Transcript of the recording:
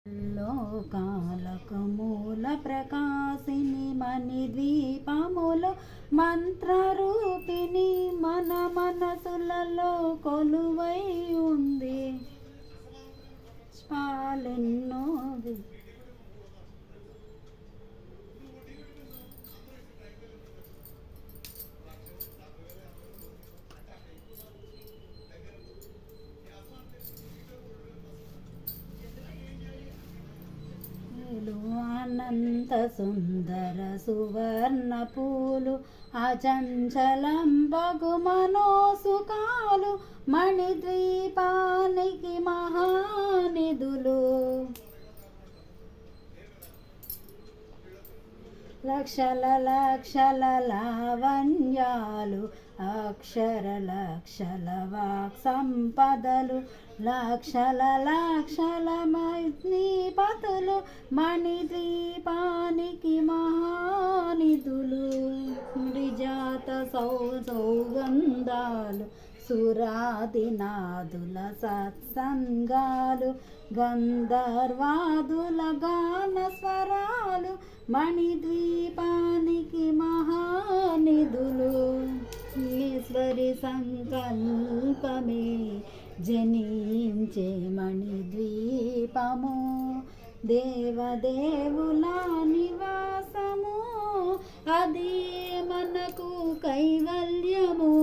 లోకాలకు మూల ప్రకాశిని మణిద్వీపములో మంత్రరూపిణి మన మనసులలో కొలువై ఉంది. పాలెన్నో అనంత సుందర సువర్ణ పూలు అచంచలం బగు మనోసుకాలు మణిద్వీపానికి మహానిధులు. లక్షల లక్షల లావణ్యాలు అక్షర లక్షల వాక్ సంపదలు లక్షల లక్షల మణిపతులు మణిద్వీపానికి మహానిధులు. విజాత సౌగంధాలు సురాదినాదుల సత్సంగాలు గంధర్వాదుల గాన స్వరాలు మణిద్వీపానికి మహానిధులు. ఈశ్వరి సంకల్పమే జనించే మణిద్వీపము దేవదేవుల నివాసము అది మనకు కైవల్యము.